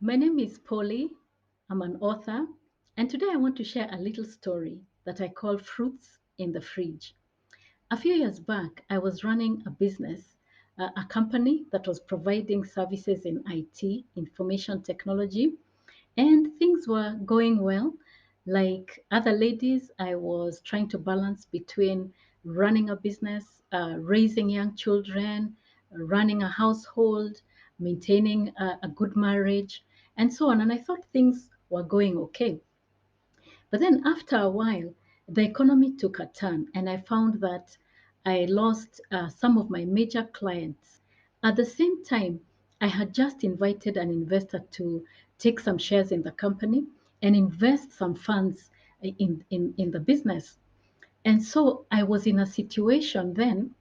My name is Paulie. I'm an author, and today I want to share a little story that I call Fruits in the Fridge. A few years back, I was running a business, a company that was providing services in IT, information technology, and things were going well. Like other ladies, I was trying to balance between running a business, raising young children, running a household, maintaining a good marriage, and so on. And I thought things were going okay. But then after a while, the economy took a turn, and I found that I lost some of my major clients. At the same time, I had just invited an investor to take some shares in the company and invest some funds in the business. And so I was in a situation then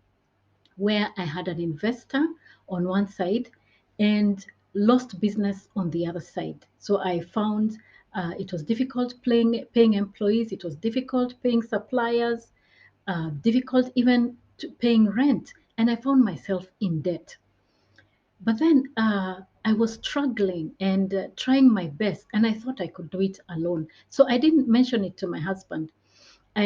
where I had an investor on one side and lost business on the other side. So I found it was difficult paying employees, it was difficult paying suppliers, difficult even paying rent, and I found myself in debt. But then I was struggling and trying my best, and I thought I could do it alone. So I didn't mention it to my husband.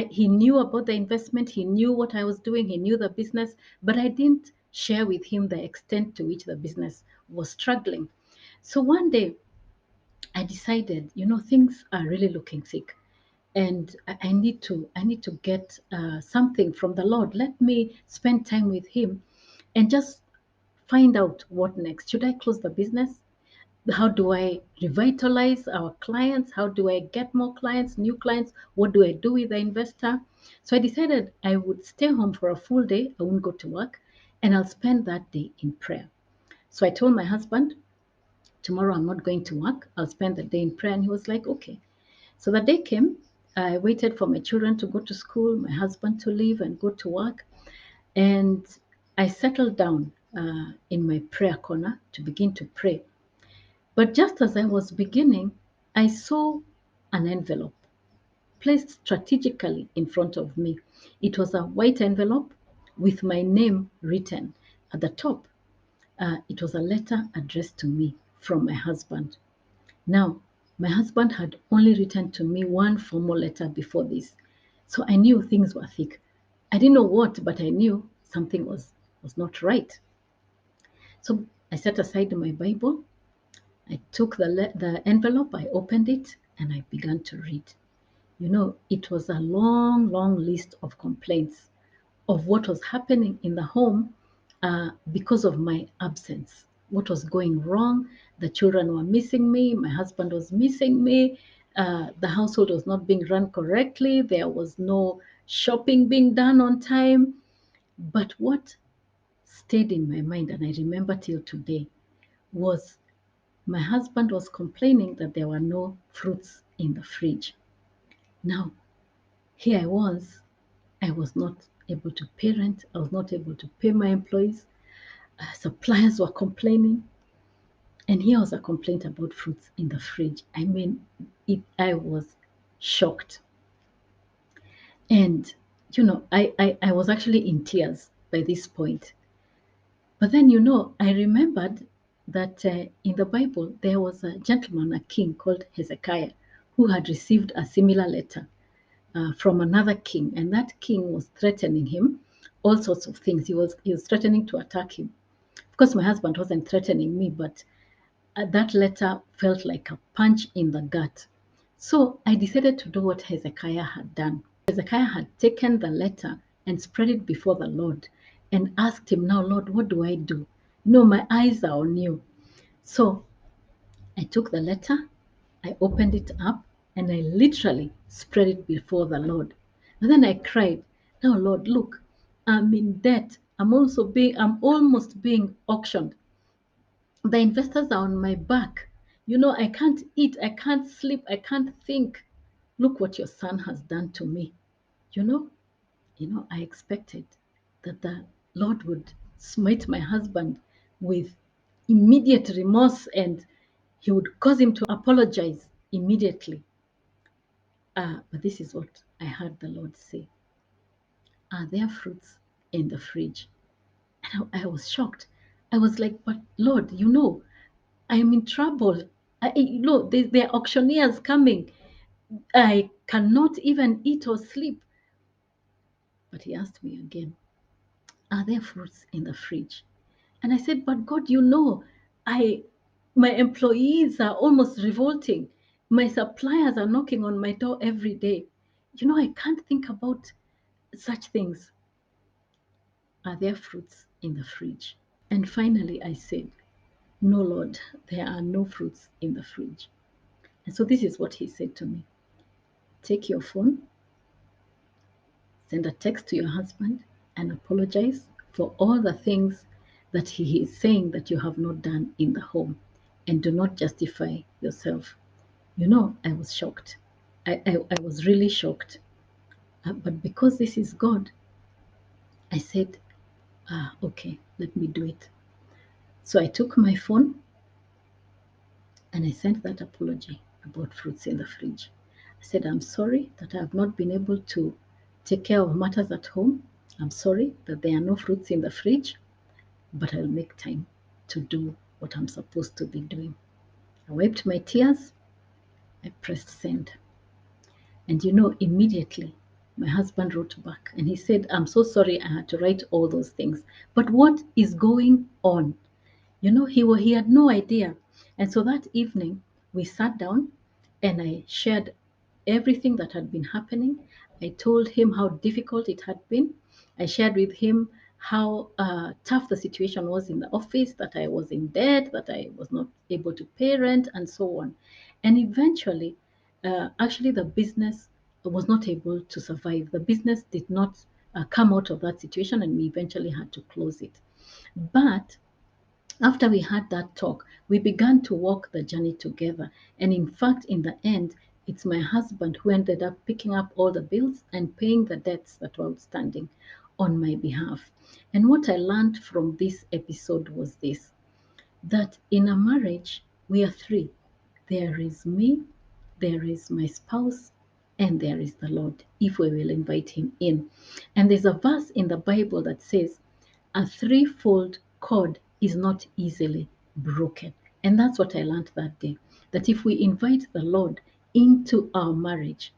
He knew about the investment, he knew what I was doing, he knew the business, but I didn't share with him the extent to which the business was struggling. So one day I decided, things are really looking thick. And I need to get something from the Lord. Let me spend time with Him and just find out what next. Should I close the business? How do I revitalize our clients? How do I get more clients, new clients? What do I do with the investor? So I decided I would stay home for a full day. I wouldn't go to work, and I'll spend that day in prayer. So I told my husband, tomorrow I'm not going to work. I'll spend the day in prayer. And he was like, okay. So the day came. I waited for my children to go to school, my husband to leave and go to work. And I settled down in my prayer corner to begin to pray. But just as I was beginning, I saw an envelope placed strategically in front of me. It was a white envelope with my name written at the top. It was a letter addressed to me from my husband. Now, my husband had only written to me one formal letter before this. So I knew things were thick. I didn't know what, but I knew something was not right. So I set aside my Bible. I took the envelope, I opened it, and I began to read. It was a long, long list of complaints of what was happening in the home because of my absence. What was going wrong? The children were missing me, my husband was missing me, the household was not being run correctly, there was no shopping being done on time. But what stayed in my mind, and I remember till today, was my husband was complaining that there were no fruits in the fridge. Now, here I was not able to pay rent, I was not able to pay my employees, suppliers were complaining, and here was a complaint about fruits in the fridge. I mean, I was shocked. And, I was actually in tears by this point. But then, I remembered that in the Bible, there was a gentleman, a king called Hezekiah, who had received a similar letter from another king, and that king was threatening him all sorts of things. He was threatening to attack him. Of course, my husband wasn't threatening me, but that letter felt like a punch in the gut. So I decided to do what Hezekiah had done. Hezekiah had taken the letter and spread it before the Lord and asked him, now, Lord, what do I do? No, my eyes are on you. So I took the letter, I opened it up, and I literally spread it before the Lord. And then I cried, now, Lord, look, I'm in debt. I'm almost being auctioned. The investors are on my back. I can't eat, I can't sleep, I can't think. Look what your son has done to me. You know, I expected that the Lord would smite my husband with immediate remorse and he would cause him to apologize immediately. But this is what I heard the Lord say. Are there fruits in the fridge? And I was shocked. I was like, but Lord, I am in trouble. Look, there are auctioneers coming. I cannot even eat or sleep. But he asked me again, are there fruits in the fridge? And I said, but God, I my employees are almost revolting. My suppliers are knocking on my door every day. I can't think about such things. Are there fruits in the fridge? And finally I said, no, Lord, there are no fruits in the fridge. And so this is what he said to me. Take your phone, send a text to your husband, and apologize for all the things that he is saying that you have not done in the home. And do not justify yourself. I was shocked. I was really shocked. But because this is God, I said, okay, let me do it. So I took my phone and I sent that apology about fruits in the fridge. I said, I'm sorry that I have not been able to take care of matters at home. I'm sorry that there are no fruits in the fridge, but I'll make time to do what I'm supposed to be doing. I wiped my tears, I pressed send. And immediately my husband wrote back and he said, I'm so sorry I had to write all those things. But what is going on? He had no idea. And so that evening, we sat down and I shared everything that had been happening. I told him how difficult it had been. I shared with him how tough the situation was in the office, that I was in debt, that I was not able to pay rent, and so on. And eventually, actually, the business was not able to survive. The business did not come out of that situation, and we eventually had to close it. But after we had that talk, we began to walk the journey together. And in fact, in the end, it's my husband who ended up picking up all the bills and paying the debts that were outstanding on my behalf. And what I learned from this episode was this, that in a marriage, we are three. There is me, there is my spouse, and there is the Lord, if we will invite him in. And there's a verse in the Bible that says, a threefold cord is not easily broken. And that's what I learned that day, that if we invite the Lord into our marriage,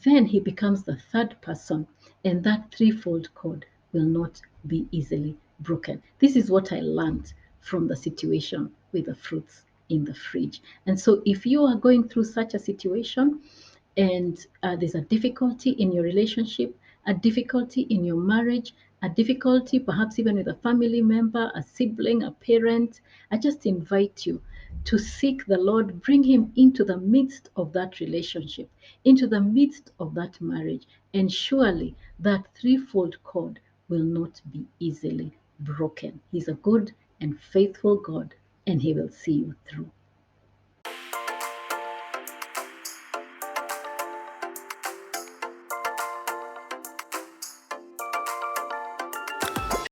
then he becomes the third person, and that threefold cord will not be easily broken. This is what I learned from the situation with the fruits in the fridge. And so, if you are going through such a situation and there's a difficulty in your relationship, a difficulty in your marriage, a difficulty perhaps even with a family member, a sibling, a parent, I just invite you to seek the Lord, bring him into the midst of that relationship, into the midst of that marriage, and surely that threefold cord will not be easily broken. He's a good and faithful God, and he will see you through.